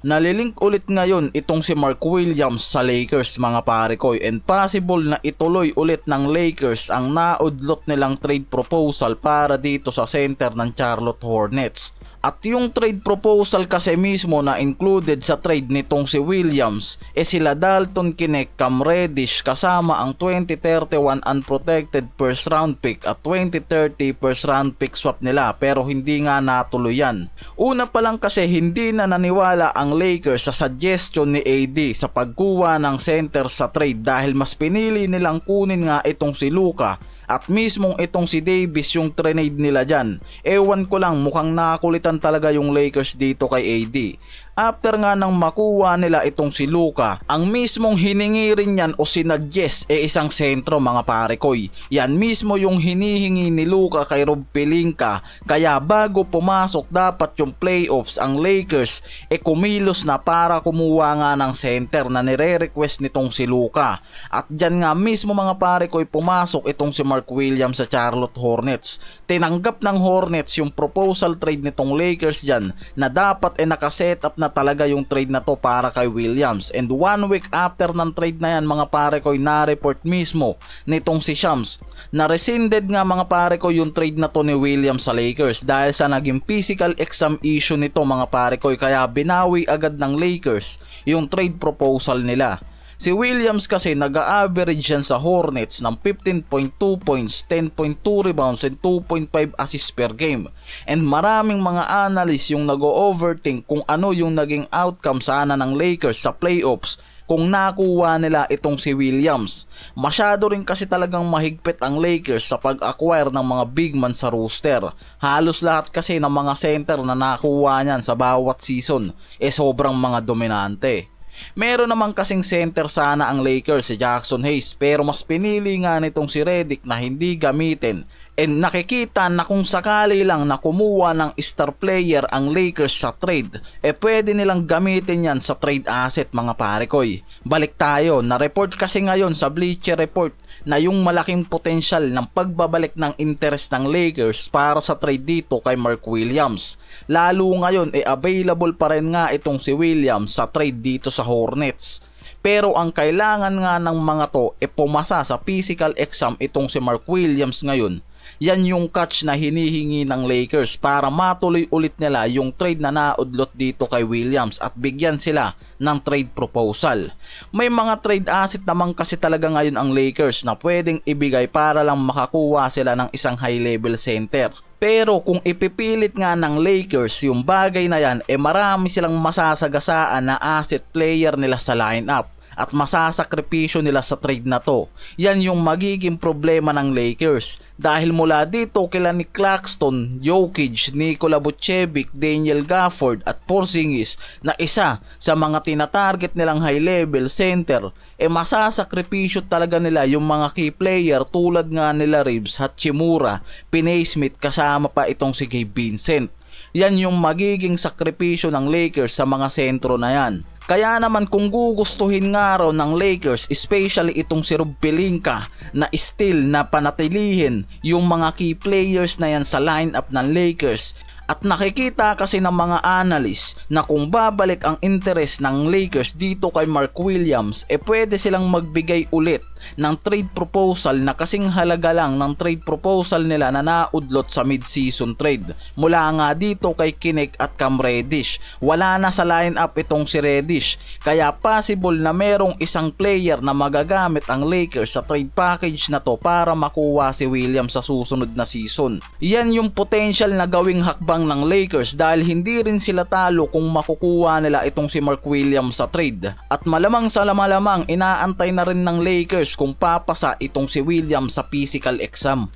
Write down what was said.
Nalilink ulit ngayon itong si Mark Williams sa Lakers mga pare ko, and possible na ituloy ulit ng Lakers ang naudlot nilang trade proposal para dito sa center ng Charlotte Hornets. At yung trade proposal kasi mismo na included sa trade nitong si Williams sila Dalton Knecht, Cam Reddish kasama ang 2031 unprotected first round pick at 2030 first round pick swap nila, pero hindi nga natuloy yan. Una pa lang kasi hindi na naniwala ang Lakers sa suggestion ni AD sa pagkuha ng center sa trade dahil mas pinili nilang kunin nga itong si Luka at mismong itong si Davis yung trade nila dyan. Ewan ko lang, mukhang nakakulitan talaga yung Lakers dito kay AD. After nga nang makuha nila itong si Luka, ang mismong hiningi rin yan o sinuggest isang sentro mga pare koy. Yan mismo yung hinihingi ni Luka kay Rob Pelinka, kaya bago pumasok dapat yung playoffs ang Lakers kumilos na para kumuha nga ng center na nire-request nitong si Luka. At dyan nga mismo mga pare koy pumasok itong si Mark Williams sa Charlotte Hornets. Tinanggap ng Hornets yung proposal trade nitong Lakers dyan na dapat nakaset up na talaga yung trade na to para kay Williams. And 1 week after ng trade na yan mga pare ko, na-report mismo nitong si Shams na rescinded nga mga pare ko yung trade na to ni Williams sa Lakers dahil sa naging physical exam issue nito mga pare ko, kaya binawi agad ng Lakers yung trade proposal nila. Si Williams kasi nag-a-average yan sa Hornets ng 15.2 points, 10.2 rebounds and 2.5 assists per game. And maraming mga analysts yung nag-overthink kung ano yung naging outcome sana ng Lakers sa playoffs kung nakuha nila itong si Williams. Masyado rin kasi talagang mahigpit ang Lakers sa pag-acquire ng mga big man sa roster. Halos lahat kasi ng mga center na nakuha niyan sa bawat season sobrang mga dominante. Meron naman kasing center sana ang Lakers si Jackson Hayes, pero mas pinili nga nitong si Redick na hindi gamitin. And nakikita na kung sakali lang na kumuha ng star player ang Lakers sa trade, pwede nilang gamitin yan sa trade asset mga pare koy. Balik tayo, na-report kasi ngayon sa Bleacher Report na yung malaking potensyal ng pagbabalik ng interest ng Lakers para sa trade dito kay Mark Williams. Lalo ngayon available pa rin nga itong si Williams sa trade dito sa Hornets. Pero ang kailangan nga ng mga to pumasa sa physical exam itong si Mark Williams ngayon. Yan yung catch na hinihingi ng Lakers para matuloy ulit nila yung trade na naudlot dito kay Williams at bigyan sila ng trade proposal. May mga trade asset naman kasi talaga ngayon ang Lakers na pwedeng ibigay para lang makakuha sila ng isang high level center. Pero kung ipipilit nga ng Lakers yung bagay na yan, marami silang masasagasaan na asset player nila sa lineup at masasakripisyo nila sa trade na to. Yan yung magiging problema ng Lakers dahil mula dito kila ni Claxton, Jokic, Nikola Vucevic, Daniel Gafford at Porzingis na isa sa mga tinatarget nilang high level center, masasakripisyo talaga nila yung mga key player tulad nga nila Reeves, Hachimura, Finney Smith kasama pa itong si Gabe Vincent. Yan yung magiging sakripisyo ng Lakers sa mga sentro na yan. Kaya naman kung gugustuhin nga raw ng Lakers, especially itong si Rob Pelinka, na still na panatilihin yung mga key players na yan sa lineup ng Lakers. At nakikita kasi ng mga analyst na kung babalik ang interest ng Lakers dito kay Mark Williams, pwede silang magbigay ulit ng trade proposal na kasing halaga lang ng trade proposal nila na naudlot sa mid-season trade. Mula nga dito kay Knecht at Cam Reddish. Wala na sa lineup itong si Reddish, kaya possible na merong isang player na magagamit ang Lakers sa trade package na to para makuha si Williams sa susunod na season. Yan yung potential na gawing hakbang ng Lakers dahil hindi rin sila talo kung makukuha nila itong si Mark Williams sa trade. At malamang sa malamang inaantay na rin ng Lakers kung papasa itong si Williams sa physical exam.